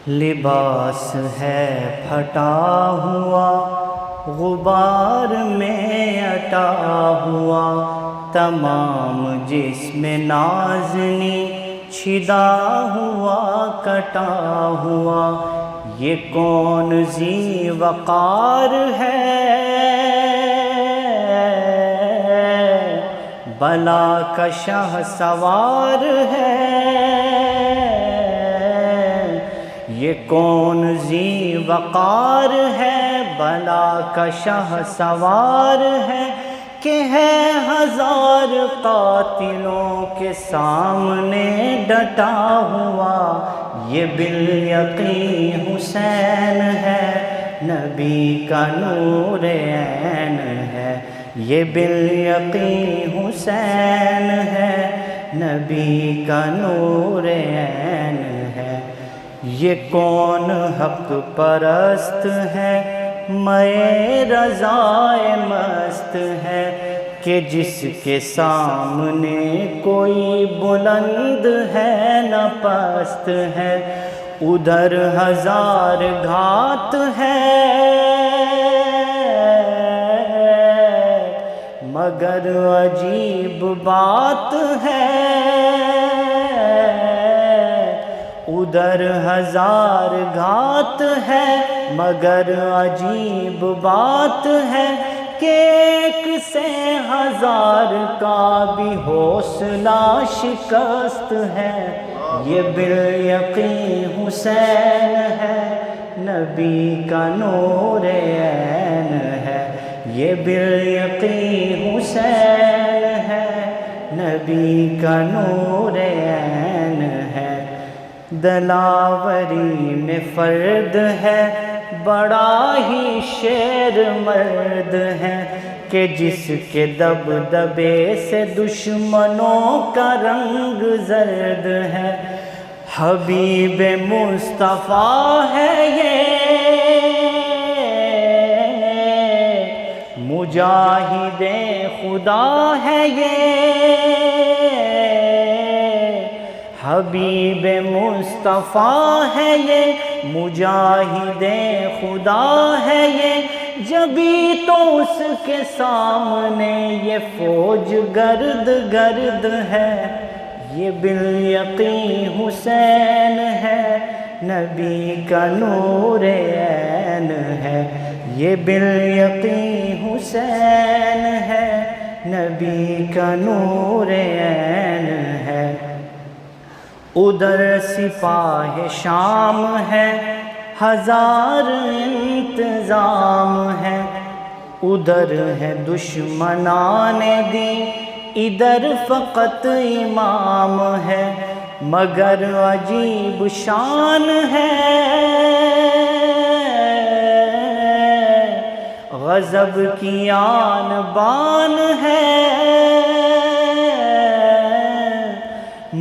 لباس ہے پھٹا ہوا غبار میں اٹا ہوا، تمام جسم نازنی چھدا ہوا کٹا ہوا، یہ کون ذی وقار ہے بلا کا شاہ سوار ہے، یہ کون ذی وقار ہے بلا کا شاہ سوار ہے، کہ ہے ہزار قاتلوں کے سامنے ڈٹا ہوا، یہ بالیقین حسین ہے نبی کا نور عین ہے، یہ بالیقین حسین ہے نبی کا نور عین ہے، یہ کون حق پرست ہے میں رضائے مست ہے، کہ جس کے سامنے کوئی بلند ہے نہ پست ہے، ادھر ہزار گھات ہے مگر عجیب بات ہے، ادھر ہزار گھات ہے مگر عجیب بات ہے، کہ ایک سے ہزار کا بھی حوصلہ شکست ہے، یہ بالیقین حسین ہے نبی کا نور عین ہے، یہ بالیقین حسین ہے نبی کا نور عین ہے، دلاوری میں فرد ہے بڑا ہی شیر مرد ہے، کہ جس کے دبدبے سے دشمنوں کا رنگ زرد ہے، حبیب مصطفیٰ ہے یہ مجاہد خدا ہے یہ، حبیب مصطفیٰ ہے یہ مجاہد خدا ہے یہ، جبھی تو اس کے سامنے یہ فوج گرد گرد ہے، یہ بالیقین حسین ہے نبی کا نور عین ہے، یہ بالیقین حسین ہے نبی کا نور عین ہے، ادھر سپاہ شام ہے ہزار انتظام ہے، ادھر ہے دشمنان دین ادھر فقط امام ہے، مگر عجیب شان ہے غضب کی آن بان ہے،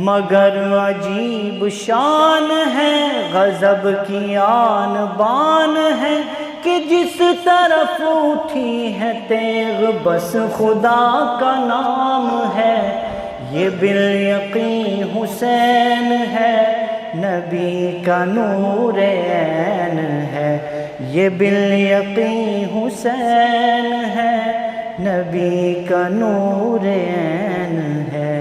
مگر عجیب شان ہے غضب کی آن بان ہے، کہ جس طرف اٹھی ہے تیغ بس خدا کا نام ہے، یہ بالیقین حسین ہے نبی کا نور عین ہے، یہ بالیقین حسین ہے نبی کا نور عین ہے۔